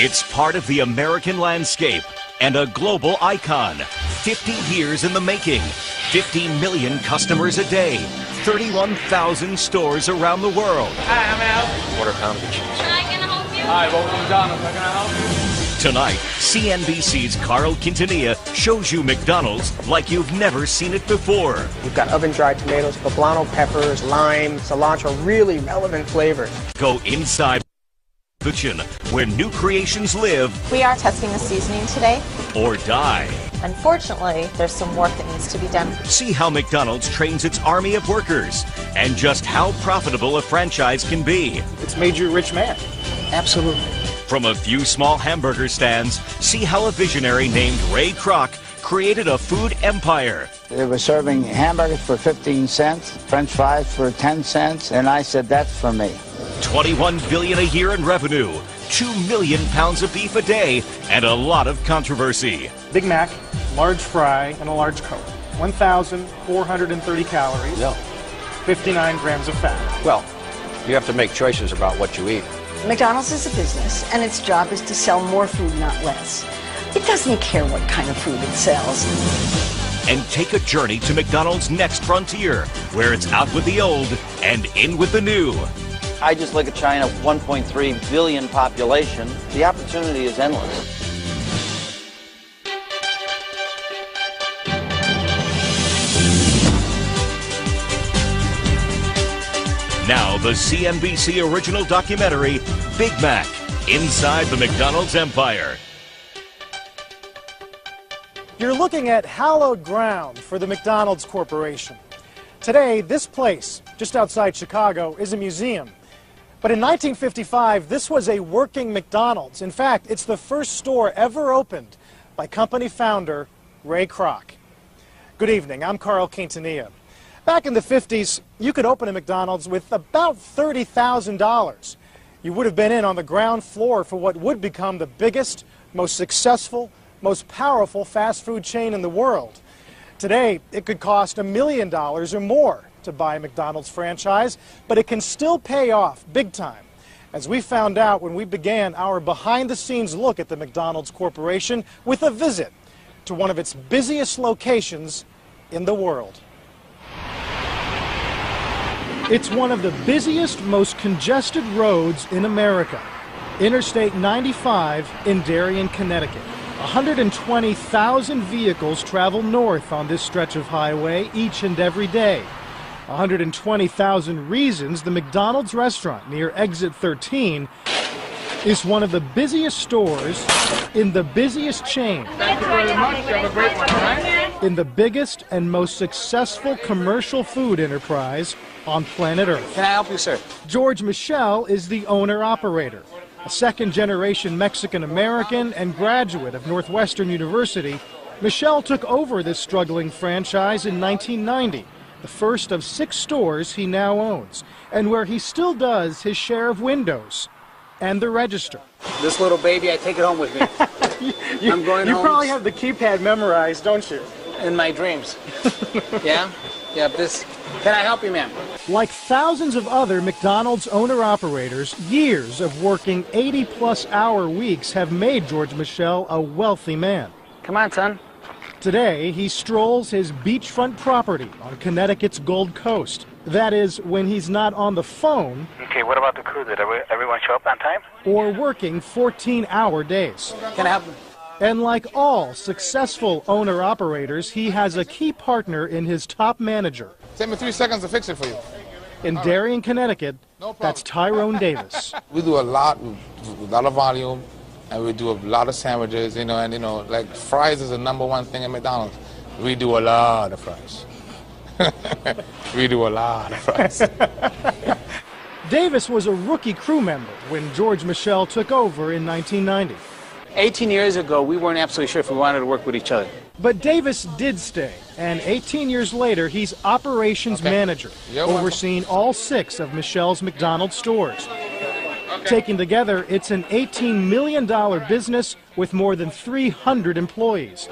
It's part of the American landscape and a global icon. 50 years in the making, 50 million customers a day, 31,000 stores around the world. Hi, how may I help you? Quarter pound of cheese. Can I help you? Hi, welcome to McDonald's. How can I help you? Tonight, CNBC's Carl Quintanilla shows you McDonald's like you've never seen it before. We've got oven-dried tomatoes, poblano peppers, lime, cilantro, really relevant flavors. Go inside the kitchen where new creations live We are testing the seasoning today. or die. Unfortunately, there's some work that needs to be done. See how McDonald's trains its army of workers and just how profitable a franchise can be. It's made you a rich man. Absolutely. From a few small hamburger stands, see how a visionary named Ray Kroc created a food empire. They were serving hamburgers for 15 cents, French fries for 10 cents, and I said, that's for me. 21 billion a year in revenue, 2 million pounds of beef a day, and a lot of controversy. Big Mac, large fry, and a large Coke. 1,430 calories. No. 59 grams of fat. Well, you have to make choices about what you eat. McDonald's is a business, and its job is to sell more food, not less. It doesn't care what kind of food it sells. And take a journey to McDonald's next frontier, where it's out with the old and in with the new. I just look at China's 1.3 billion population. The opportunity is endless. Now the CNBC original documentary, Big Mac, Inside the McDonald's Empire. You're looking at hallowed ground for the McDonald's Corporation. Today, this place, just outside Chicago, is a museum. But in 1955, this was a working McDonald's. In fact, it's the first store ever opened by company founder Ray Kroc. Good evening, I'm Carl Quintanilla. Back in the 50s, you could open a McDonald's with about $30,000. You would have been in on the ground floor for what would become the biggest, most successful, most powerful fast food chain in the world. Today, it could cost $1 million or more to buy a McDonald's franchise, but it can still pay off big time. As we found out when we began our behind-the-scenes look at the McDonald's Corporation with a visit to one of its busiest locations in the world. It's one of the busiest, most congested roads in America, Interstate 95 in Darien, Connecticut. 120,000 vehicles travel north on this stretch of highway each and every day. 120,000 reasons the McDonald's restaurant near Exit 13 is one of the busiest stores in the busiest chain. Thank you very much. You have a great one, all right? In the biggest and most successful commercial food enterprise on planet Earth. Can I help you, sir? George Michel is the owner-operator. A second-generation Mexican-American and graduate of Northwestern University, Michel took over this struggling franchise in 1990, the first of 6 stores he now owns, and where he still does his share of windows and the register. This little baby, I take it home with me. I'm going home. You probably have the keypad memorized, don't you? In my dreams. Yeah? Yeah, this. Can I help you, ma'am? Like thousands of other McDonald's owner-operators, years of working 80-plus hour weeks have made George Michel a wealthy man. Come on, son. Today, he strolls his beachfront property on Connecticut's Gold Coast. That is, when he's not on the phone. Okay, what about the crew? Did everyone show up on time? Or working 14-hour days. Can I help you? And like all successful owner-operators, he has a key partner in his top manager. Take me 3 seconds to fix it for you. In Darien, Connecticut, that's Tyrone Davis. We do a lot of volume, and we do a lot of sandwiches, and like fries is the #1 thing at McDonald's. We do a lot of fries. We do a lot of fries. Davis was a rookie crew member when George Michel took over in 1990. 18 years ago, we weren't absolutely sure if we wanted to work with each other. But Davis did stay, and 18 years later, he's operations manager, overseeing all 6 of Michel's McDonald's stores. Taken together, it's an $18 million business with more than 300 employees.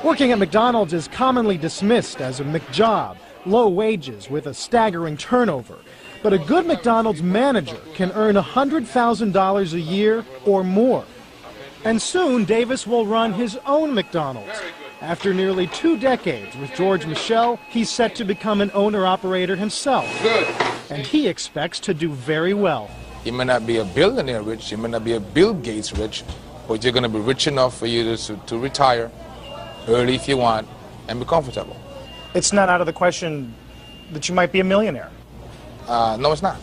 Working at McDonald's is commonly dismissed as a McJob, low wages with a staggering turnover. But a good McDonald's manager can earn $100,000 a year or more. And soon, Davis will run his own McDonald's. After nearly 2 decades with George Michel, he's set to become an owner-operator himself. Good. And he expects to do very well. You may not be a billionaire rich, you may not be a Bill Gates rich, but you're going to be rich enough for you to retire early if you want and be comfortable. It's not out of the question that you might be a millionaire. No, it's not.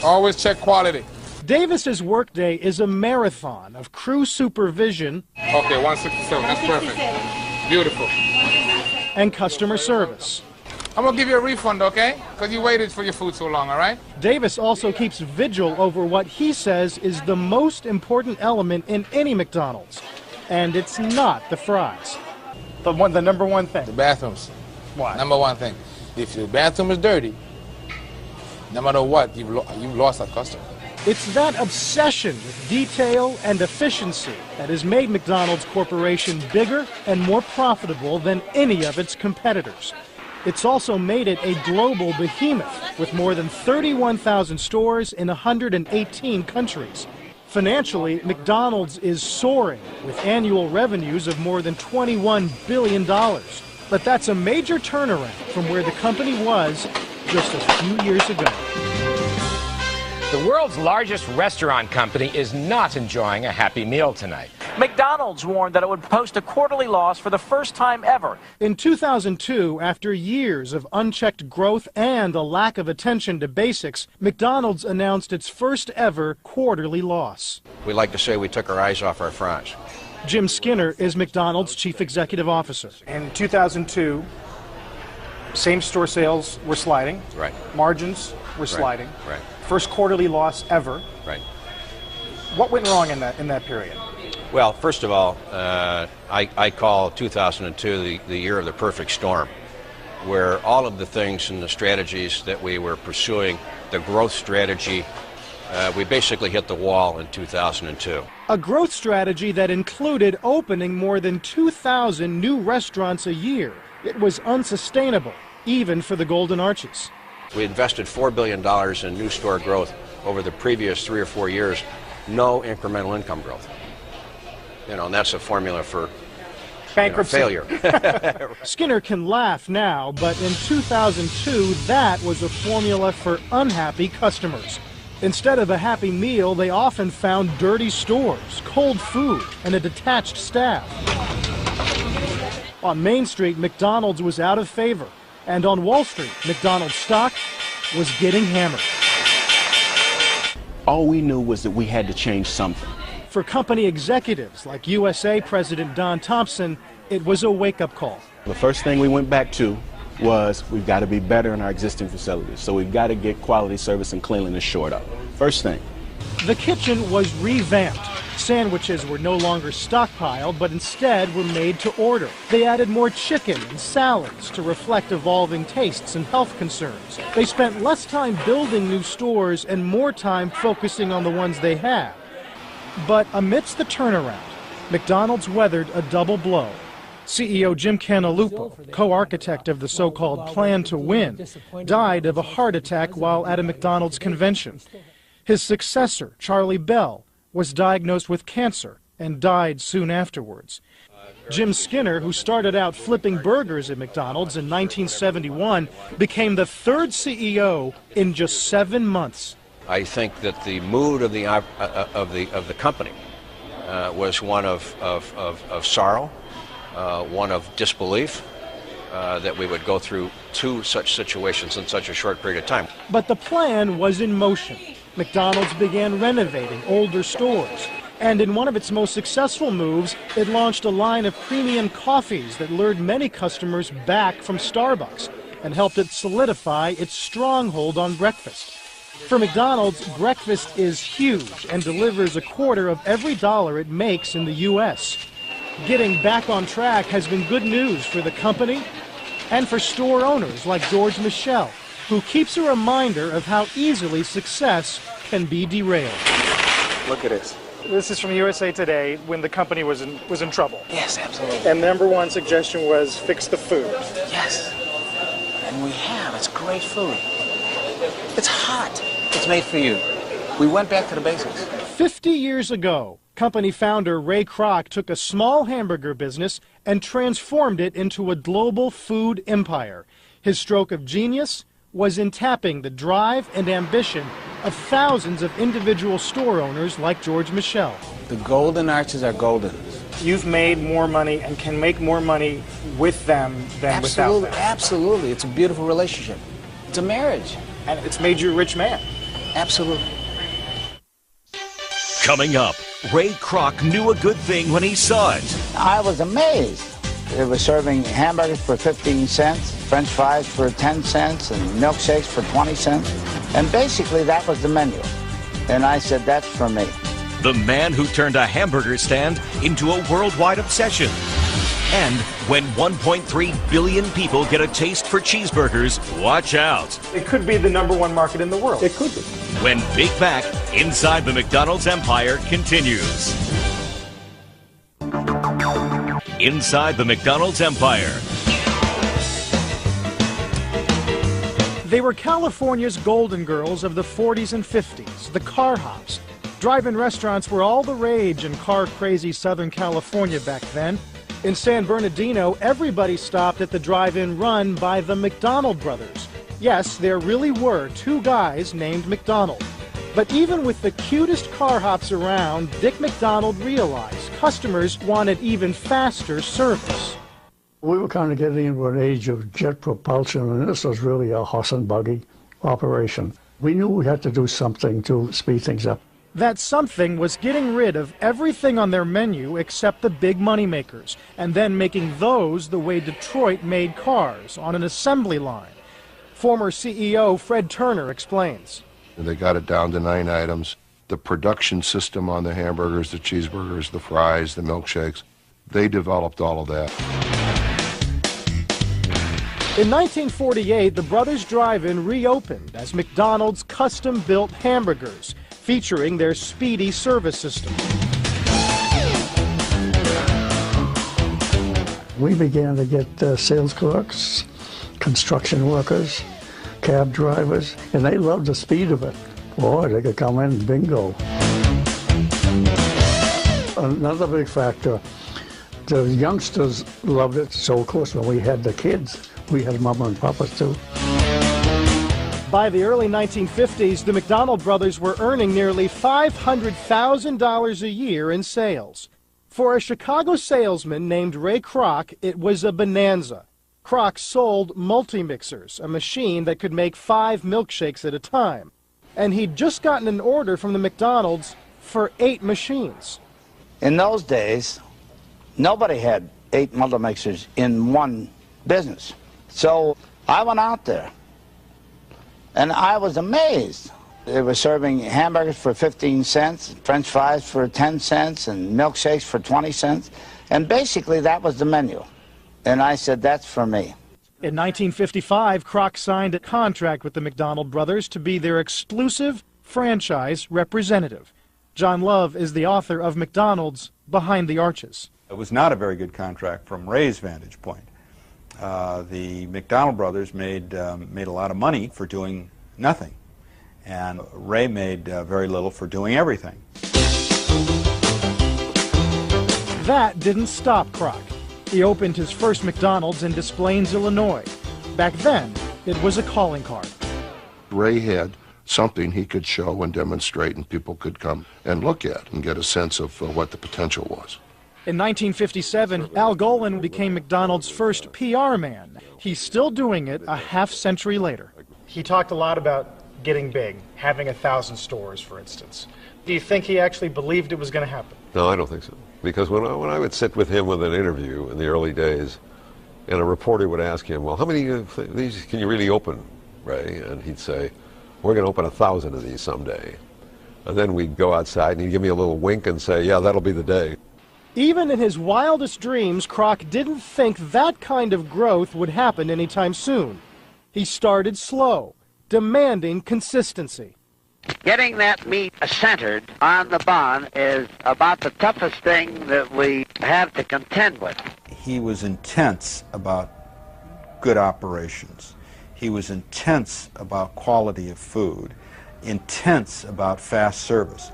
Always check quality. Davis's workday is a marathon of crew supervision. Okay, 167, that's perfect. Beautiful. And customer service. I'm going to give you a refund, okay? Because you waited for your food so long, all right? Davis also keeps vigil over what he says is the most important element in any McDonald's. And it's not the fries. The number one thing. The bathrooms. Why? Number one thing. If your bathroom is dirty, no matter what, you've lost that customer. It's that obsession with detail and efficiency that has made McDonald's Corporation bigger and more profitable than any of its competitors. It's also made it a global behemoth with more than 31,000 stores in 118 countries. Financially, McDonald's is soaring with annual revenues of more than $21 billion. But that's a major turnaround from where the company was just a few years ago. The world's largest restaurant company is not enjoying a happy meal tonight. McDonald's warned that it would post a quarterly loss for the first time ever. In 2002, after years of unchecked growth and a lack of attention to basics, McDonald's announced its first ever quarterly loss. We like to say we took our eyes off our fries. Jim Skinner is McDonald's chief executive officer. In 2002, same-store sales were sliding. Right. Margins were sliding. Right. First quarterly loss ever. Right. What went wrong in that period? Well, first of all, I call 2002 the year of the perfect storm, where all of the things and the strategies that we were pursuing, the growth strategy, we basically hit the wall in 2002. A growth strategy that included opening more than 2,000 new restaurants a year. It was unsustainable, even for the Golden Arches. We invested $4 billion in new store growth over the previous 3 or 4 years, no incremental income growth. You know, and that's a formula for bankruptcy. Failure. Skinner can laugh now, but in 2002, that was a formula for unhappy customers. Instead of a happy meal, they often found dirty stores, cold food, and a detached staff. On Main Street, McDonald's was out of favor. And on Wall Street, McDonald's stock was getting hammered. All we knew was that we had to change something. For company executives like USA President Don Thompson, it was a wake-up call. The first thing we went back to was we've got to be better in our existing facilities. So we've got to get quality service and cleanliness shored up. First thing. The kitchen was revamped. Sandwiches were no longer stockpiled, but instead were made to order. They added more chicken and salads to reflect evolving tastes and health concerns. They spent less time building new stores and more time focusing on the ones they had. But amidst the turnaround, McDonald's weathered a double blow. CEO Jim Cantalupo, co-architect of the so-called Plan to Win, died of a heart attack while at a McDonald's convention. His successor, Charlie Bell, was diagnosed with cancer and died soon afterwards. Jim Skinner, who started out flipping burgers at McDonald's in 1971, became the third CEO in just 7 months. I think that the mood of the company was one of sorrow, one of disbelief that we would go through 2 such situations in such a short period of time. But the plan was in motion. McDonald's began renovating older stores. And in one of its most successful moves, it launched a line of premium coffees that lured many customers back from Starbucks and helped it solidify its stronghold on breakfast. For McDonald's, breakfast is huge and delivers a quarter of every dollar it makes in the U.S. Getting back on track has been good news for the company and for store owners like George Michel, who keeps a reminder of how easily success can be derailed. Look at this. This is from USA Today when the company was in trouble. Yes, absolutely. And number one suggestion was fix the food. Yes. And we have. It's great food. It's hot. It's made for you. We went back to the basics. 50 years ago, Company founder Ray Kroc took a small hamburger business and transformed it into a global food empire. His stroke of genius was in tapping the drive and ambition of thousands of individual store owners like George Michel. The golden arches are golden. You've made more money and can make more money with them than without them. Absolutely. It's a beautiful relationship. It's a marriage. And it's made you a rich man. Absolutely. Coming up, Ray Kroc knew a good thing when he saw it. I was amazed. It was serving hamburgers for 15 cents, French fries for 10 cents, and milkshakes for 20 cents. And basically, that was the menu. And I said, that's for me. The man who turned a hamburger stand into a worldwide obsession. And when 1.3 billion people get a taste for cheeseburgers, watch out. It could be the #1 market in the world. It could be. When Big Mac inside the McDonald's empire continues. Inside the McDonald's empire. They were California's golden girls of the 40s and 50s, the car hops. Drive-in restaurants were all the rage in car-crazy Southern California back then. In San Bernardino, everybody stopped at the drive-in run by the McDonald brothers. Yes, there really were two guys named McDonald. But even with the cutest car hops around, Dick McDonald realized customers wanted even faster service. We were kind of getting into an age of jet propulsion, and this was really a horse and buggy operation. We knew we had to do something to speed things up. That something was getting rid of everything on their menu except the big moneymakers, and then making those the way Detroit made cars, on an assembly line. Former CEO Fred Turner explains. They got it down to 9 items. The production system on the hamburgers, the cheeseburgers, the fries, the milkshakes, they developed all of that. In 1948, the Brothers Drive-In reopened as McDonald's custom-built hamburgers, featuring their speedy service system. We began to get sales clerks, construction workers, cab drivers, and they loved the speed of it. Boy, they could come in, bingo. Another big factor, the youngsters loved it, so of course when we had the kids, we had mama and papa too. By the early 1950s, the McDonald brothers were earning nearly $500,000 a year in sales. For a Chicago salesman named Ray Kroc, it was a bonanza. Kroc sold multi-mixers, a machine that could make 5 milkshakes at a time. And he'd just gotten an order from the McDonald's for 8 machines. In those days, nobody had 8 multi-mixers in one business. So I went out there. And I was amazed. They were serving hamburgers for 15 cents, French fries for 10 cents, and milkshakes for 20 cents. And basically, that was the menu. And I said, that's for me. In 1955, Kroc signed a contract with the McDonald brothers to be their exclusive franchise representative. John Love is the author of McDonald's Behind the Arches. It was not a very good contract from Ray's vantage point. The McDonald brothers made a lot of money for doing nothing, and Ray made very little for doing everything. That didn't stop Kroc. He opened his first McDonald's in Des Plaines, Illinois. Back then, it was a calling card. Ray had something he could show and demonstrate, and people could come and look at and get a sense of what the potential was. In 1957, Al Golan became McDonald's first PR man. He's still doing it a half-century later. He talked a lot about getting big, having 1,000 stores, for instance. Do you think he actually believed it was going to happen? No, I don't think so. Because when I would sit with him with an interview in the early days, and a reporter would ask him, well, how many of these can you really open, Ray? And he'd say, we're going to open 1,000 of these someday. And then we'd go outside, and he'd give me a little wink and say, yeah, that'll be the day. Even in his wildest dreams, Kroc didn't think that kind of growth would happen anytime soon. He started slow, demanding consistency. Getting that meat centered on the bun is about the toughest thing that we have to contend with. He was intense about good operations. He was intense about quality of food, intense about fast service.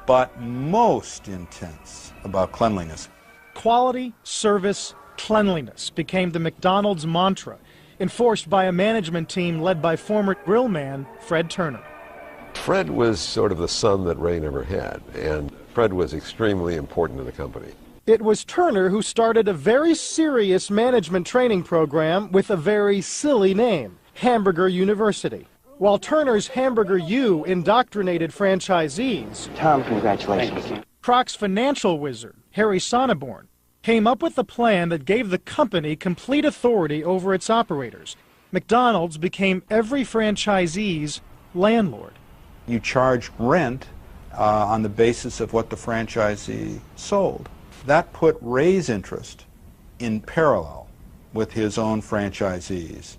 but most intense about cleanliness. Quality, service, cleanliness became the McDonald's mantra, enforced by a management team led by former grill man Fred Turner. Fred was sort of the son that Ray never had, and Fred was extremely important to the company. It was Turner who started a very serious management training program with a very silly name, Hamburger University. While Turner's Hamburger U indoctrinated franchisees, Tom, congratulations. Kroc's financial wizard, Harry Sonneborn, came up with a plan that gave the company complete authority over its operators. McDonald's became every franchisee's landlord. You charge rent on the basis of what the franchisee sold. That put Ray's interest in parallel with his own franchisees.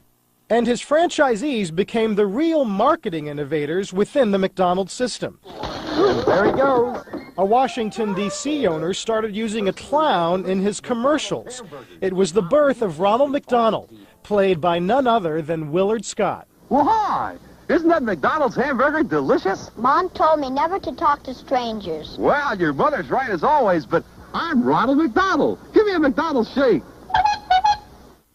And his franchisees became the real marketing innovators within the McDonald's system. And there he goes. A Washington, D.C. owner started using a clown in his commercials. It was the birth of Ronald McDonald, played by none other than Willard Scott. Why? Isn't that McDonald's hamburger delicious? Mom told me never to talk to strangers. Well, your mother's right as always, but I'm Ronald McDonald. Give me a McDonald's shake.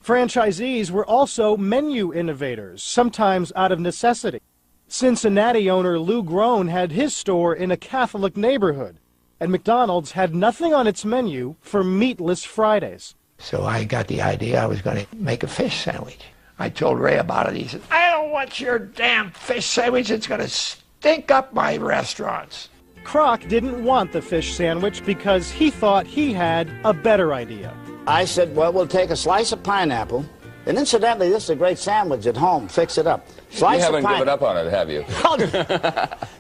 Franchisees were also menu innovators, sometimes out of necessity. Cincinnati owner Lou Groen had his store in a Catholic neighborhood, and McDonald's had nothing on its menu for meatless Fridays. So I got the idea I was going to make a fish sandwich. I told Ray about it. He said, I don't want your damn fish sandwich. It's going to stink up my restaurants. Kroc didn't want the fish sandwich because he thought he had a better idea. I said, well, we'll take a slice of pineapple, and incidentally, this is a great sandwich at home. Fix it up. You haven't given up on it, have you?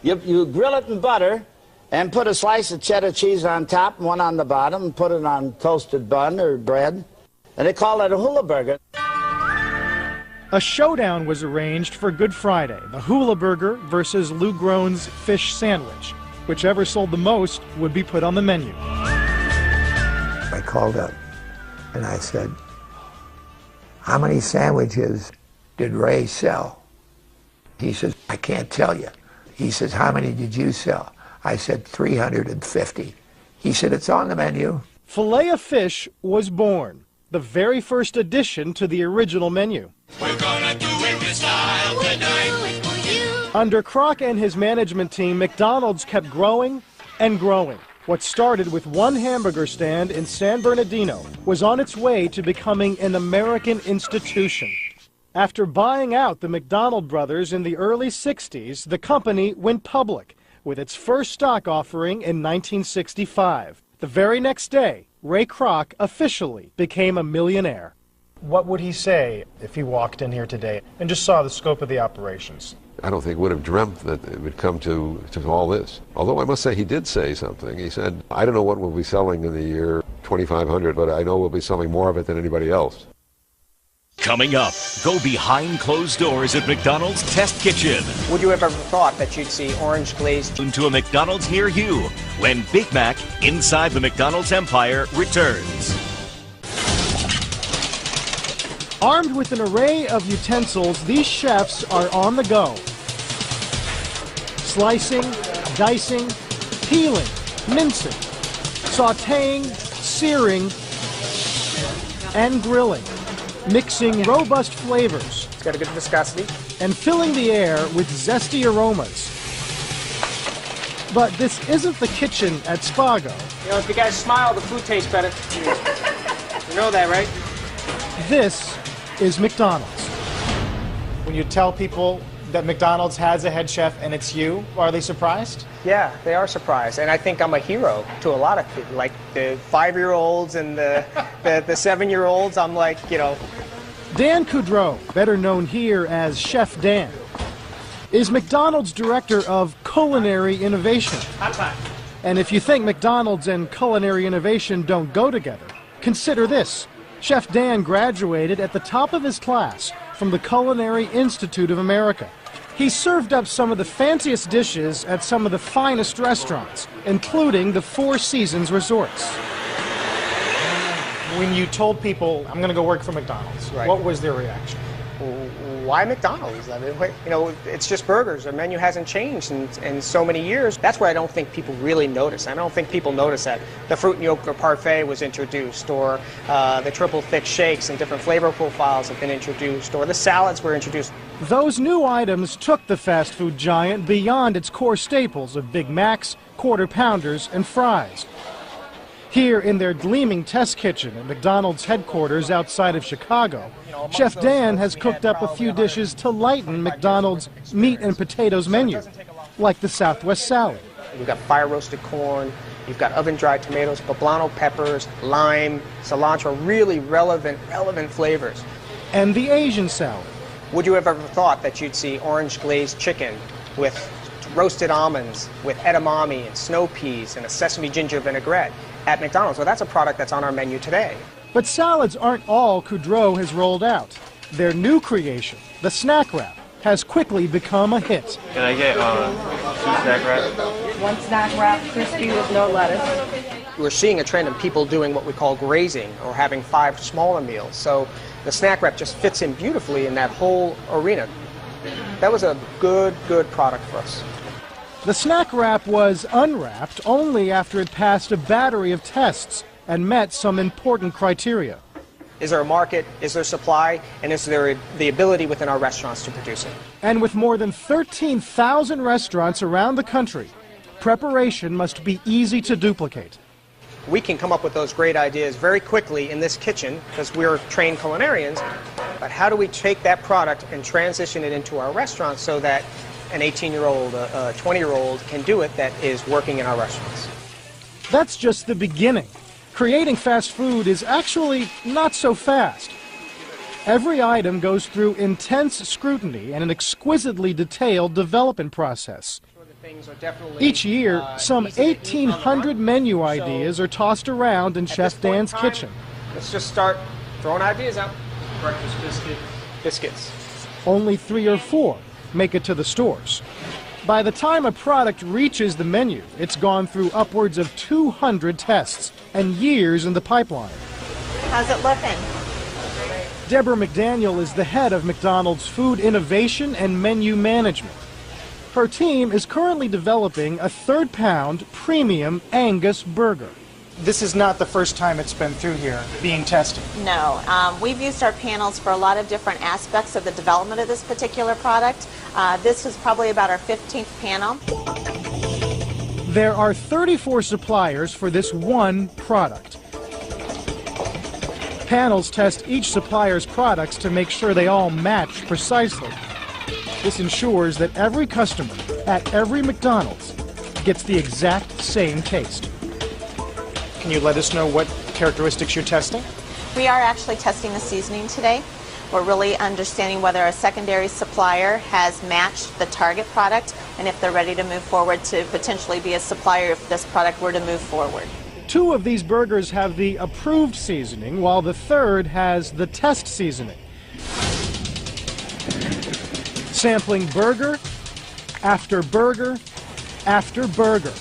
You grill it in butter and put a slice of cheddar cheese on top and one on the bottom, and put it on toasted bun or bread, and they call it a hula burger. A showdown was arranged for Good Friday, the hula burger versus Lou Groen's fish sandwich. Whichever sold the most would be put on the menu. I called up and I said, how many sandwiches did Ray sell? He says, I can't tell you. He says, how many did you sell? I said, 350. He said, it's on the menu. Filet-O-Fish was born, the very first addition to the original menu. We're gonna do it this style tonight. Under Kroc and his management team, McDonald's kept growing and growing. What started with one hamburger stand in San Bernardino was on its way to becoming an American institution. After buying out the McDonald brothers in the early 60s, the company went public with its first stock offering in 1965. The very next day, Ray Kroc officially became a millionaire. What would he say if he walked in here today and just saw the scope of the operations? I don't think would have dreamt that it would come to all this. Although I must say he did say something. He said, I don't know what we'll be selling in the year 2500, but I know we'll be selling more of it than anybody else. Coming up, go behind closed doors at McDonald's Test Kitchen. Would you have ever thought that you'd see orange glazed into a McDonald's near you when Big Mac Inside the McDonald's Empire returns. Armed with an array of utensils, these chefs are on the go. Slicing, dicing, peeling, mincing, sautéing, searing, and grilling. Mixing robust flavors. It's got a good viscosity. And filling the air with zesty aromas. But this isn't the kitchen at Spago. You know, if you guys smile, the food tastes better. You know that, right? This is McDonald's. When you tell people that McDonald's has a head chef and it's you, are they surprised? Yeah, they are surprised. And I think I'm a hero to a lot of people. Like the 5-year-olds and the 7-year-olds, I'm like, you know. Dan Coudreau, better known here as Chef Dan, is McDonald's director of culinary innovation. Hot time. And if you think McDonald's and culinary innovation don't go together, consider this. Chef Dan graduated at the top of his class from the Culinary Institute of America. He served up some of the fanciest dishes at some of the finest restaurants, including the Four Seasons resorts. When you told people, I'm going to go work for McDonald's, right, what was their reaction? why McDonald's? I mean, you know, it's just burgers. Our menu hasn't changed in so many years. That's where I don't think people really notice. I don't think people notice that the fruit and yogurt parfait was introduced, or the triple thick shakes and different flavor profiles have been introduced, or the salads were introduced. Those new items took the fast food giant beyond its core staples of Big Macs, Quarter Pounders, and fries. Here in their gleaming test kitchen at McDonald's headquarters outside of Chicago, Chef Dan has cooked up a few dishes to lighten McDonald's meat and potatoes menu, like the Southwest salad. You've got fire-roasted corn, you've got oven-dried tomatoes, poblano peppers, lime, cilantro, really relevant flavors. And the Asian salad. Would you have ever thought that you'd see orange glazed chicken with roasted almonds, with edamame and snow peas and a sesame ginger vinaigrette at McDonald's? Well, that's a product that's on our menu today. But salads aren't all Coudreau has rolled out. Their new creation, the snack wrap, has quickly become a hit. Can I get 2 snack wraps? 1 snack wrap, crispy with no lettuce. We're seeing a trend of people doing what we call grazing, or having 5 smaller meals. So the snack wrap just fits in beautifully in that whole arena. That was a good product for us. The snack wrap was unwrapped only after it passed a battery of tests and met some important criteria. Is there a market, is there supply, and is there the ability within our restaurants to produce it? And with more than 13,000 restaurants around the country, preparation must be easy to duplicate. We can come up with those great ideas very quickly in this kitchen because we're trained culinarians, but how do we take that product and transition it into our restaurants so that an 18-year-old, a 20-year-old can do it that is working in our restaurants? That's just the beginning. Creating fast food is actually not so fast. Every item goes through intense scrutiny and an exquisitely detailed development process. Each year, some 1,800 menu ideas are tossed around in Chef Dan's kitchen. Let's just start throwing ideas out. Breakfast biscuit. Biscuits. Only 3 or 4 make it to the stores. By the time a product reaches the menu, it's gone through upwards of 200 tests and years in the pipeline. How's it looking? Deborah McDaniel is the head of McDonald's Food Innovation and Menu Management. Her team is currently developing a 3rd-pound premium Angus burger. This is not the first time it's been through here being tested. No, we've used our panels for a lot of different aspects of the development of this particular product. This was probably about our 15th panel. There are 34 suppliers for this one product. Panels test each supplier's products to make sure they all match precisely. This ensures that every customer at every McDonald's gets the exact same taste. Can you let us know what characteristics you're testing? We are actually testing the seasoning today. We're really understanding whether a secondary supplier has matched the target product and if they're ready to move forward to potentially be a supplier if this product were to move forward. 2 of these burgers have the approved seasoning, while the 3rd has the test seasoning. Sampling burger after burger after burger,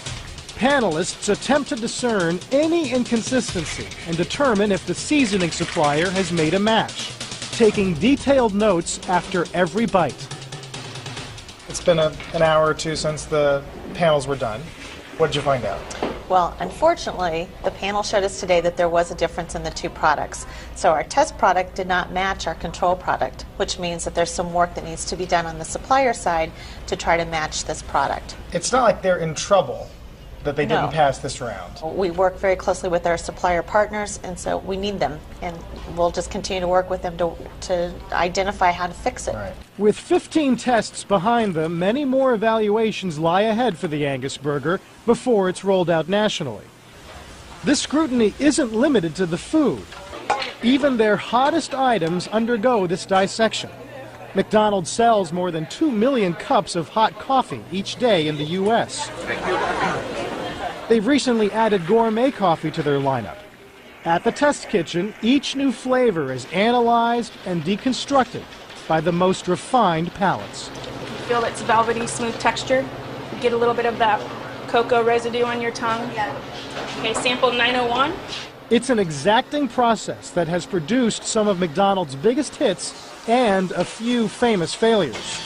panelists attempt to discern any inconsistency and determine if the seasoning supplier has made a match, taking detailed notes after every bite. It's been an hour or 2 since the panels were done. What did you find out? Well, unfortunately, the panel showed us today that there was a difference in the 2 products. So our test product did not match our control product, which means that there's some work that needs to be done on the supplier side to try to match this product. It's not like they're in trouble that they didn't pass this round. We work very closely with our supplier partners, and so we need them, and we'll just continue to work with them to identify how to fix it. Right. With 15 tests behind them, many more evaluations lie ahead for the Angus burger before it's rolled out nationally. This scrutiny isn't limited to the food. Even their hottest items undergo this dissection. McDonald's sells more than 2 million cups of hot coffee each day in the U.S. They've recently added gourmet coffee to their lineup. At the test kitchen, each new flavor is analyzed and deconstructed by the most refined palates. You feel its velvety, smooth texture. You get a little bit of that cocoa residue on your tongue. Okay, sample 901. It's an exacting process that has produced some of McDonald's biggest hits and a few famous failures.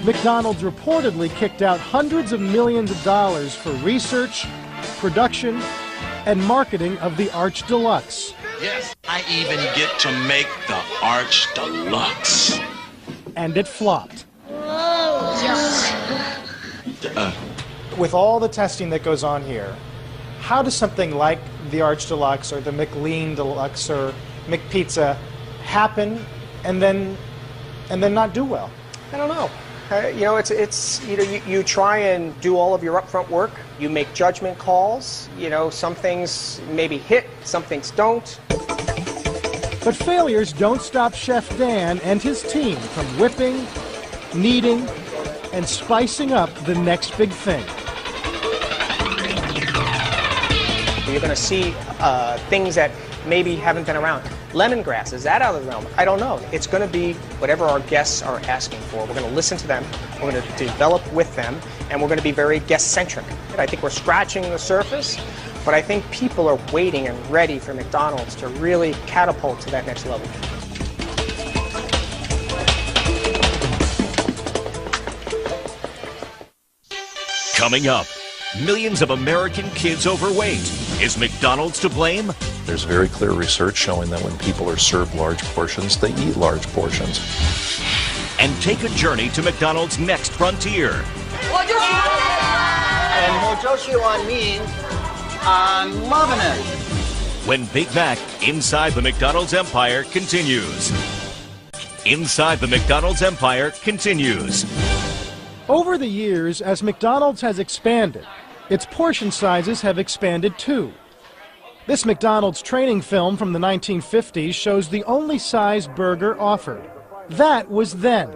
McDonald's reportedly kicked out hundreds of millions of dollars for research, production, and marketing of the Arch Deluxe. Yes, I even get to make the Arch Deluxe. And it flopped. With all the testing that goes on here, how does something like the Arch Deluxe or the McLean Deluxe or McPizza happen and then not do well? I don't know. You try and do all of your upfront work. You make judgment calls. Some things maybe hit, some things don't. But failures don't stop Chef Dan and his team from whipping, kneading, and spicing up the next big thing. You're going to see things that maybe haven't been around. Lemongrass, is that out of the realm? I don't know. It's going to be whatever our guests are asking for. We're going to listen to them, we're going to develop with them, and we're going to be very guest-centric. I think we're scratching the surface, but I think people are waiting and ready for McDonald's to really catapult to that next level. Coming up, millions of American kids overweight. Is McDonald's to blame? There's very clear research showing that when people are served large portions, they eat large portions. And take a journey to McDonald's next frontier. And Mojoshi means I'm loving it. When Big Mac Inside the McDonald's Empire continues. Inside the McDonald's Empire continues. Over the years, as McDonald's has expanded, its portion sizes have expanded too. This McDonald's training film from the 1950s shows the only size burger offered. That was then.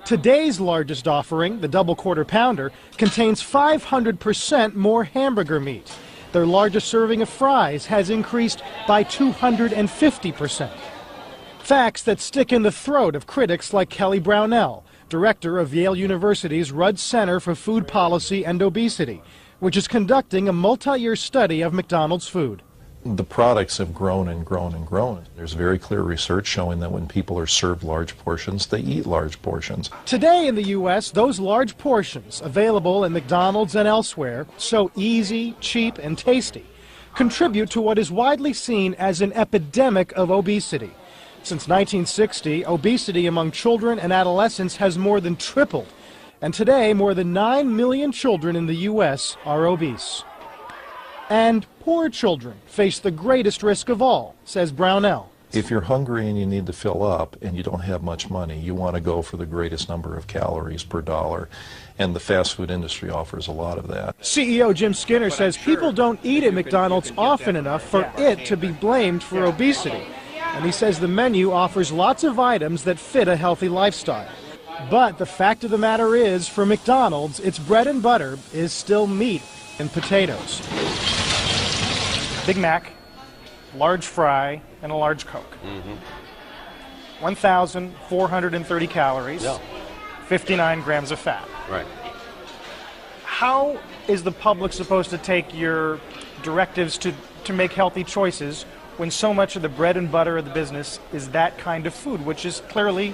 Today's largest offering, the double quarter pounder, contains 500% more hamburger meat. Their largest serving of fries has increased by 250%. Facts that stick in the throat of critics like Kelly Brownell, director of Yale University's Rudd Center for Food Policy and Obesity, which is conducting a multi-year study of McDonald's food. The products have grown and grown and grown. There's very clear research showing that when people are served large portions, they eat large portions. Today in the U.S., those large portions, available at McDonald's and elsewhere, so easy, cheap, and tasty, contribute to what is widely seen as an epidemic of obesity. Since 1960, obesity among children and adolescents has more than tripled, and today more than 9 million children in the U.S. are obese. And poor children face the greatest risk of all, says Brownell. If you're hungry and you need to fill up and you don't have much money, you want to go for the greatest number of calories per dollar, and the fast food industry offers a lot of that. CEO Jim Skinner says people don't eat at McDonald's often enough for it to be blamed for obesity. And he says the menu offers lots of items that fit a healthy lifestyle. But the fact of the matter is, for McDonald's, its bread and butter is still meat and potatoes. Big Mac, large fry, and a large Coke. 1,430 calories, 59 grams of fat. Right. How is the public supposed to take your directives to make healthy choices when so much of the bread and butter of the business is that kind of food, which is clearly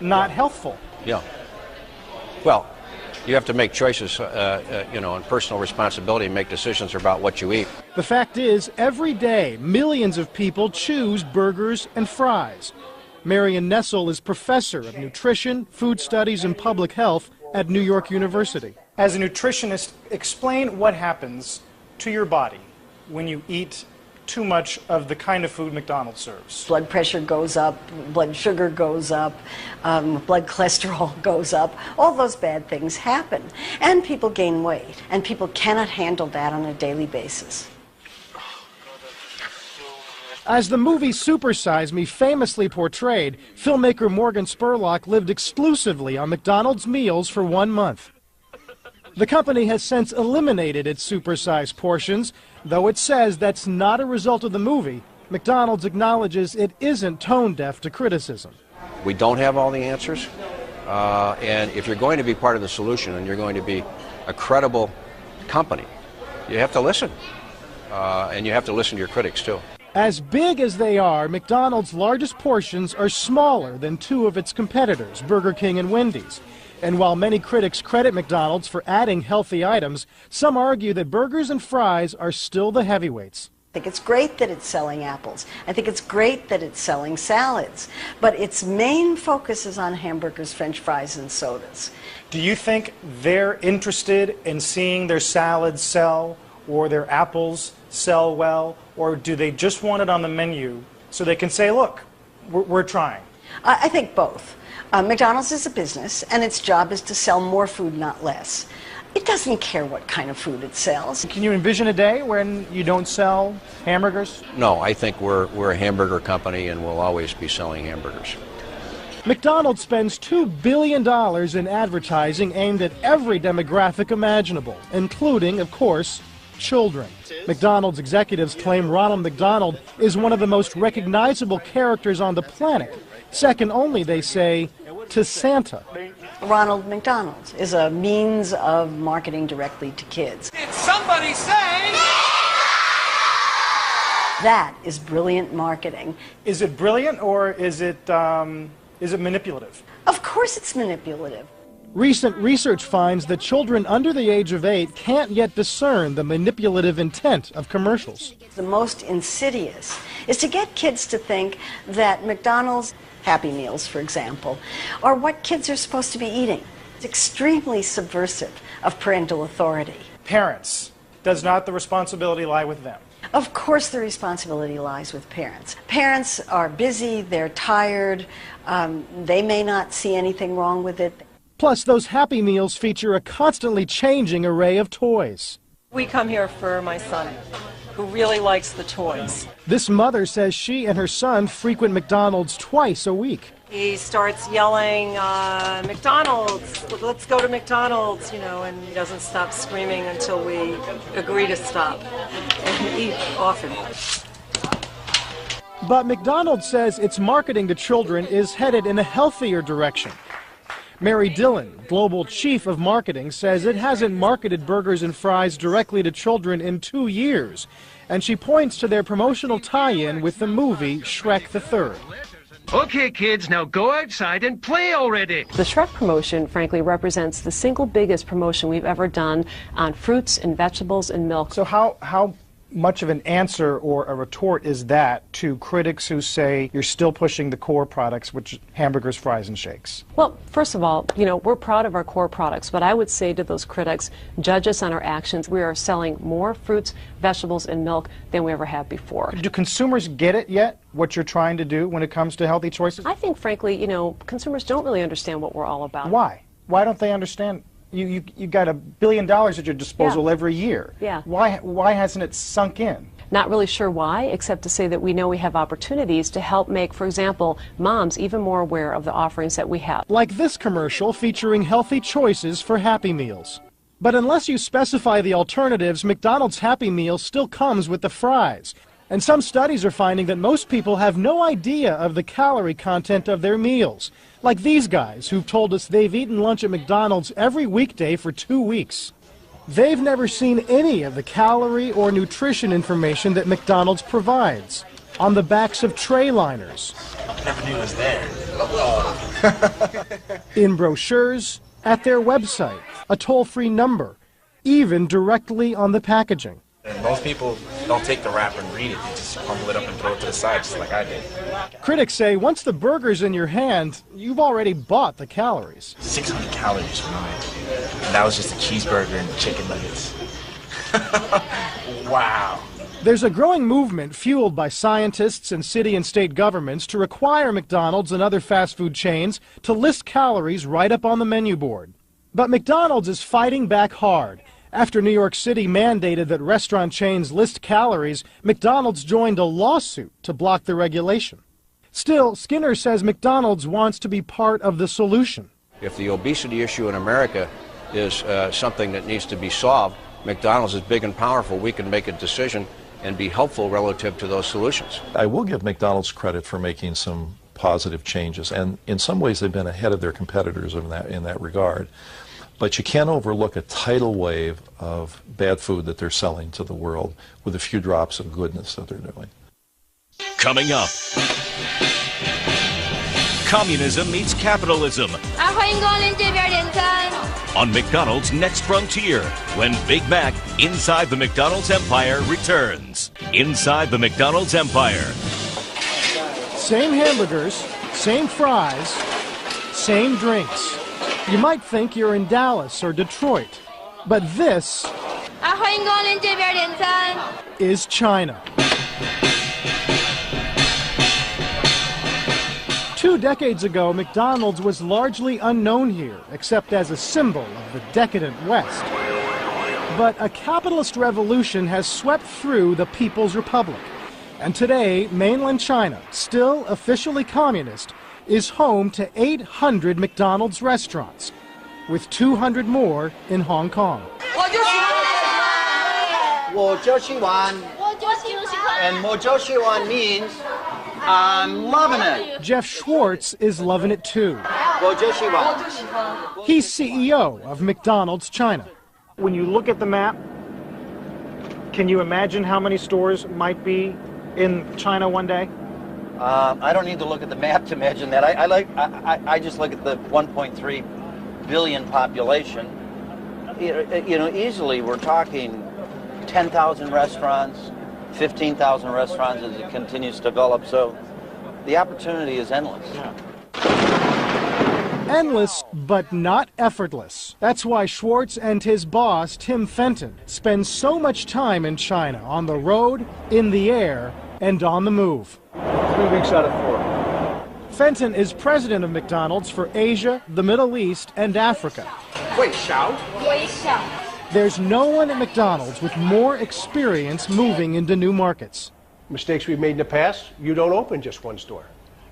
not healthful? Yeah. Well, you have to make choices, and personal responsibility and make decisions about what you eat. The fact is, every day, millions of people choose burgers and fries. Marion Nessel is professor of nutrition, food studies, and public health at New York University. As a nutritionist, explain what happens to your body when you eat too much of the kind of food McDonald's serves. Blood pressure goes up, blood sugar goes up, blood cholesterol goes up. All those bad things happen. And people gain weight. And people cannot handle that on a daily basis. As the movie Super Size Me famously portrayed, filmmaker Morgan Spurlock lived exclusively on McDonald's meals for 1 month. The company has since eliminated its supersized portions, though it says that's not a result of the movie. McDonald's acknowledges it isn't tone deaf to criticism. We don't have all the answers, and if you're going to be part of the solution and you're going to be a credible company, you have to listen, and you have to listen to your critics too. As big as they are, McDonald's largest portions are smaller than two of its competitors, Burger King and Wendy's. And while many critics credit McDonald's for adding healthy items, some argue that burgers and fries are still the heavyweights. I think it's great that it's selling apples. I think it's great that it's selling salads. But its main focus is on hamburgers, French fries, and sodas. Do you think they're interested in seeing their salads sell or their apples sell well? Or do they just want it on the menu so they can say, look, we're trying? I think both. McDonald's is a business, and its job is to sell more food, not less. It doesn't care what kind of food it sells. Can you envision a day when you don't sell hamburgers? No, I think we're a hamburger company and we'll always be selling hamburgers. McDonald's spends $2 billion in advertising aimed at every demographic imaginable, including, of course, children. McDonald's executives claim Ronald McDonald is one of the most recognizable characters on the planet, second only, they say, to Santa. Ronald McDonald is a means of marketing directly to kids. Did somebody say? That is brilliant marketing. Is it brilliant or is it manipulative? Of course it's manipulative. Recent research finds that children under the age of 8 can't yet discern the manipulative intent of commercials. The most insidious is to get kids to think that McDonald's Happy Meals, for example, are what kids are supposed to be eating. It's extremely subversive of parental authority. Parents, does not the responsibility lie with them? Of course the responsibility lies with parents. Parents are busy, they're tired, they may not see anything wrong with it. Plus, those Happy Meals feature a constantly changing array of toys. We come here for my son, who really likes the toys. This mother says she and her son frequent McDonald's twice a week. He starts yelling, McDonald's, let's go to McDonald's, you know, and he doesn't stop screaming until we agree to stop and eat often. But McDonald's says its marketing to children is headed in a healthier direction. Mary Dillon, global chief of marketing, says it hasn't marketed burgers and fries directly to children in 2 years, and she points to their promotional tie-in with the movie Shrek the Third. Okay, kids, now go outside and play already. The Shrek promotion, frankly, represents the single biggest promotion we've ever done on fruits and vegetables and milk. So how much of an answer or a retort is that to critics who say you're still pushing the core products, which hamburgers, fries, and shakes? Well, first of all, you know, we're proud of our core products, but I would say to those critics, judge us on our actions. We are selling more fruits, vegetables, and milk than we ever have before. Do consumers get it yet, what you're trying to do when it comes to healthy choices? I think, frankly, you know, consumers don't really understand what we're all about. Why? Why don't they understand? You got $1 billion at your disposal every year. Yeah. Why hasn't it sunk in? Not really sure why, except to say that we know we have opportunities to help make, for example, moms even more aware of the offerings that we have. Like this commercial featuring healthy choices for Happy Meals. But unless you specify the alternatives, McDonald's Happy Meal still comes with the fries. And some studies are finding that most people have no idea of the calorie content of their meals. Like these guys who've told us they've eaten lunch at McDonald's every weekday for 2 weeks. They've never seen any of the calorie or nutrition information that McDonald's provides on the backs of tray liners, Never knew it was there. in brochures, at their website, a toll-free number, even directly on the packaging. And most people don't take the wrapper and read it. They just crumble it up and throw it to the side, just like I did. Critics say once the burger's in your hand, you've already bought the calories. 600 calories for me. And that was just a cheeseburger and chicken nuggets. Wow. There's a growing movement fueled by scientists and city and state governments to require McDonald's and other fast food chains to list calories right up on the menu board. But McDonald's is fighting back hard. After New York City mandated that restaurant chains list calories, McDonald's joined a lawsuit to block the regulation. Still, Skinner says McDonald's wants to be part of the solution. If the obesity issue in America is something that needs to be solved, McDonald's is big and powerful. We can make a decision and be helpful relative to those solutions. I will give McDonald's credit for making some positive changes, and in some ways they've been ahead of their competitors in that regard. But you can't overlook a tidal wave of bad food that they're selling to the world with a few drops of goodness that they're doing. Coming up, communism meets capitalism on McDonald's Next Frontier, when Big Mac Inside the McDonald's Empire returns. Inside the McDonald's Empire. Same hamburgers, same fries, same drinks. You might think you're in Dallas or Detroit, but this is China. 2 decades ago, McDonald's was largely unknown here, except as a symbol of the decadent West. But a capitalist revolution has swept through the People's Republic. And today, mainland China, still officially communist, is home to 800 McDonald's restaurants, with 200 more in Hong Kong. And 我就喜欢 means I'm loving it. Jeff Schwartz is loving it too. 我就喜欢. He's CEO of McDonald's China. When you look at the map, can you imagine how many stores might be in China one day? I don't need to look at the map to imagine that. I just look at the 1.3 billion population. You know, easily we're talking 10,000 restaurants, 15,000 restaurants as it continues to develop. So the opportunity is endless. Yeah. Endless, but not effortless. That's why Schwartz and his boss, Tim Fenton, spend so much time in China, on the road, in the air, and on the move. 3 weeks out of 4. Fenton is president of McDonald's for Asia, the Middle East, and Africa. There's no one at McDonald's with more experience moving into new markets. Mistakes we've made in the past, you don't open just one store.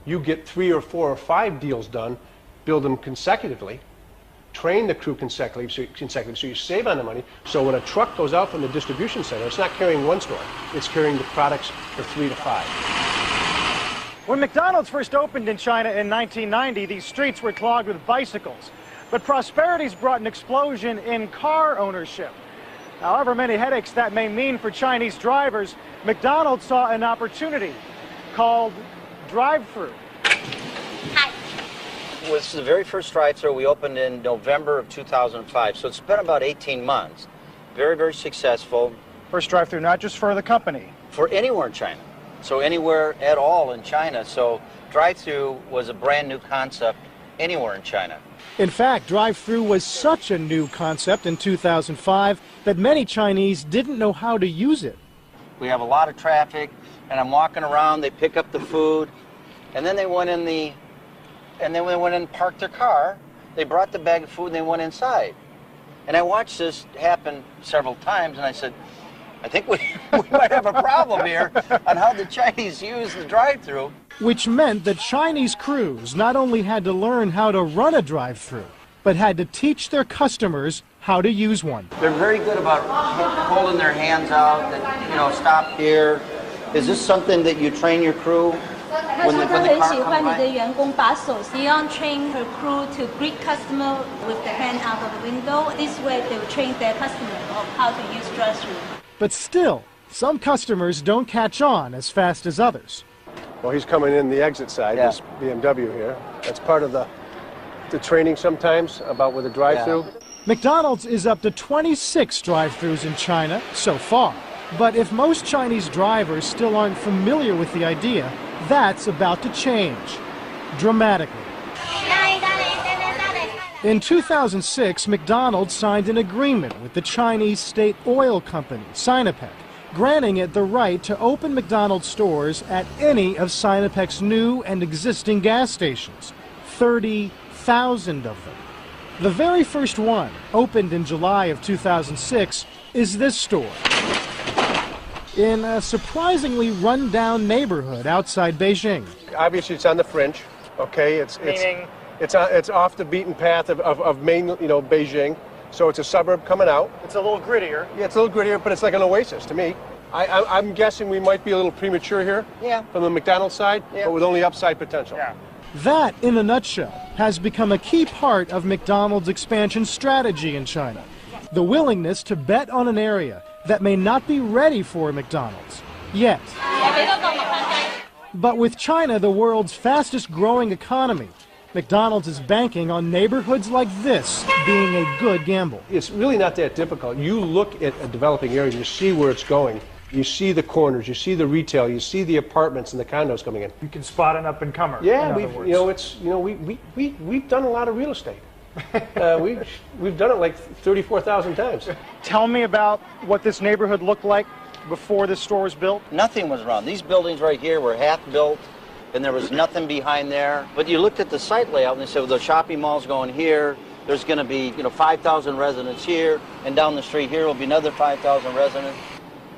You get 3 or 4 or 5 deals done, build them consecutively, train the crew consecutively so you save on the money. So when a truck goes out from the distribution center, it's not carrying one store, it's carrying the products for 3 to 5. When McDonald's first opened in China in 1990, these streets were clogged with bicycles. But prosperity's brought an explosion in car ownership. However many headaches that may mean for Chinese drivers, McDonald's saw an opportunity called drive-through. It was the very first drive-thru we opened in November of 2005, so it's been about 18 months. Very, very successful. First drive-thru, not just for the company. For anywhere in China, so anywhere at all in China. So drive-thru was a brand new concept anywhere in China. In fact, drive-thru was such a new concept in 2005 that many Chinese didn't know how to use it. We have a lot of traffic, and I'm walking around, they pick up the food, and then they went in and parked their car, they brought the bag of food, and they went inside. And I watched this happen several times, and I said, I think we might have a problem here on how the Chinese use the drive-thru. Which meant that Chinese crews not only had to learn how to run a drive-thru, but had to teach their customers how to use one. They're very good about holding their hands out, you know, stop here. Is this something that you train your crew? When the car comes by? Train her crew to greet customer with the hand out of the window. This way they will train their customer of how to use drive-thru. But still, some customers don't catch on as fast as others. Well, he's coming in the exit side, this BMW here. That's part of the training sometimes about with a drive-thru. Yeah. McDonald's is up to 26 drive-thrus in China so far. But if most Chinese drivers still aren't familiar with the idea, that's about to change dramatically. In 2006, McDonald's signed an agreement with the Chinese state oil company, Sinopec, granting it the right to open McDonald's stores at any of Sinopec's new and existing gas stations, 30,000 of them. The very first one, opened in July of 2006, is this store, in a surprisingly run-down neighborhood outside Beijing. Obviously, it's on the fringe, okay? It's off the beaten path of main, Beijing. So it's a suburb coming out. It's a little grittier. Yeah, it's a little grittier, but it's like an oasis to me. I'm guessing we might be a little premature here from the McDonald's side, but with only upside potential. Yeah. That, in a nutshell, has become a key part of McDonald's expansion strategy in China. The willingness to bet on an area that may not be ready for McDonald's yet. But with China the world's fastest growing economy, McDonald's is banking on neighborhoods like this being a good gamble. It's really not that difficult. You look at a developing area and you see where it's going. You see the corners, you see the retail, you see the apartments and the condos coming in. You can spot an up-and-comer. Yeah, we've done a lot of real estate. We've done it like 34,000 times. Tell me about what this neighborhood looked like before this store was built. Nothing was around. These buildings right here were half built, and there was nothing behind there. But you looked at the site layout and they said, well, the shopping mall's going here. There's going to be 5,000 residents here, and down the street here will be another 5,000 residents.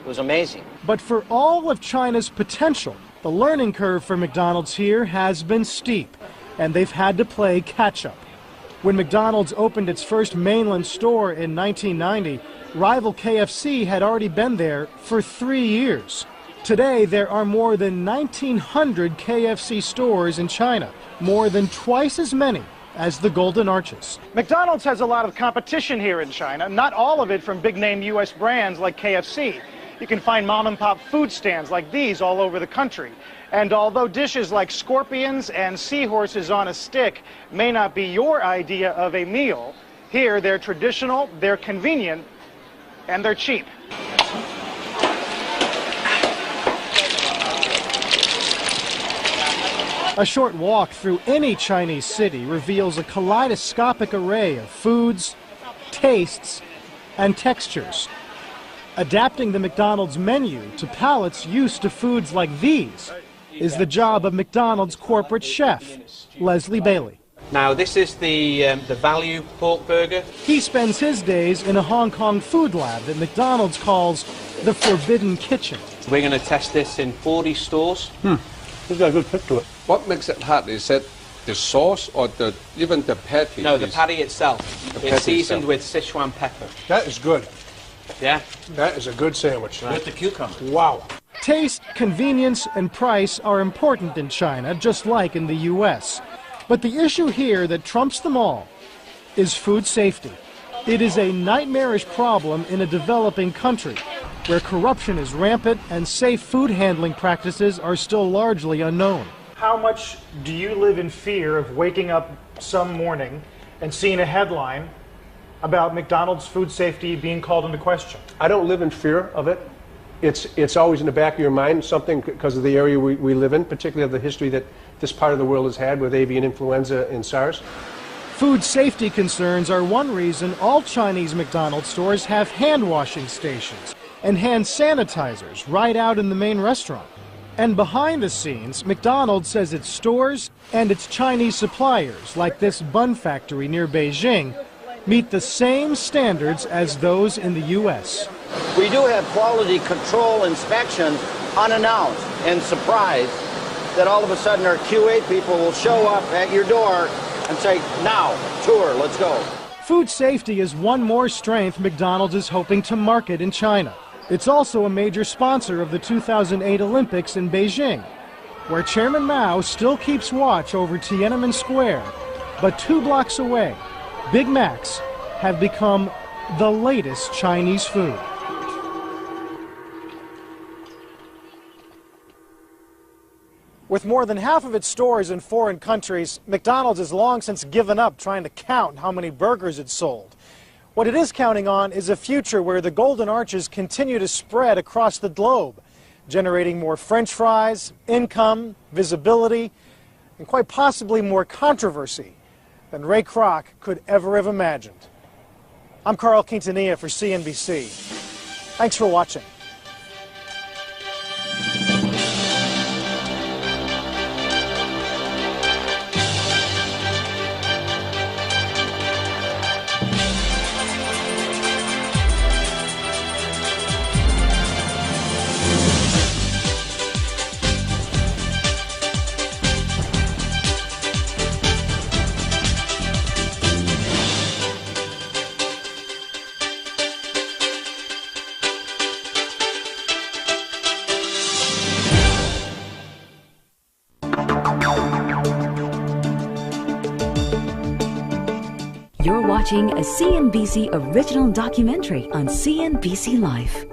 It was amazing. But for all of China's potential, the learning curve for McDonald's here has been steep, and they've had to play catch-up. When McDonald's opened its first mainland store in 1990, rival KFC had already been there for 3 years. Today, there are more than 1,900 KFC stores in China, more than twice as many as the Golden Arches. McDonald's has a lot of competition here in China, not all of it from big-name U.S. brands like KFC. You can find mom-and-pop food stands like these all over the country. And although dishes like scorpions and seahorses on a stick may not be your idea of a meal, here they're traditional, they're convenient, and they're cheap. A short walk through any Chinese city reveals a kaleidoscopic array of foods, tastes, and textures. Adapting the McDonald's menu to palates used to foods like these is the job of McDonald's corporate chef, Leslie Bailey. Now, this is the value pork burger. He spends his days in a Hong Kong food lab that McDonald's calls the Forbidden Kitchen. We're going to test this in 40 stores. It's got a good kick to it. What makes it hard? Is it the sauce or even the patty? No, the patty itself. It's seasoned itself. with Sichuan pepper. That is good. Yeah. That is a good sandwich. With the cucumber. Wow. Taste, convenience, and price are important in China, just like in the U.S. But the issue here that trumps them all is food safety. It is a nightmarish problem in a developing country where corruption is rampant and safe food handling practices are still largely unknown. How much do you live in fear of waking up some morning and seeing a headline about McDonald's food safety being called into question? I don't live in fear of it. It's always in the back of your mind, something because of the area we live in, particularly of the history that this part of the world has had with avian influenza and SARS. Food safety concerns are one reason all Chinese McDonald's stores have hand washing stations and hand sanitizers right out in the main restaurant. And behind the scenes, McDonald's says its stores and its Chinese suppliers, like this bun factory near Beijing, meet the same standards as those in the U.S. We do have quality control inspection unannounced and surprised that all of a sudden our QA people will show up at your door and say, now, tour, let's go. Food safety is one more strength McDonald's is hoping to market in China. It's also a major sponsor of the 2008 Olympics in Beijing, where Chairman Mao still keeps watch over Tiananmen Square. But 2 blocks away, Big Macs have become the latest Chinese food. With more than half of its stores in foreign countries, McDonald's has long since given up trying to count how many burgers it's sold. What it is counting on is a future where the Golden Arches continue to spread across the globe, generating more French fries, income, visibility, and quite possibly more controversy than Ray Kroc could ever have imagined. I'm Carl Quintanilla for CNBC. Thanks for watching. You're watching a CNBC original documentary on CNBC Life.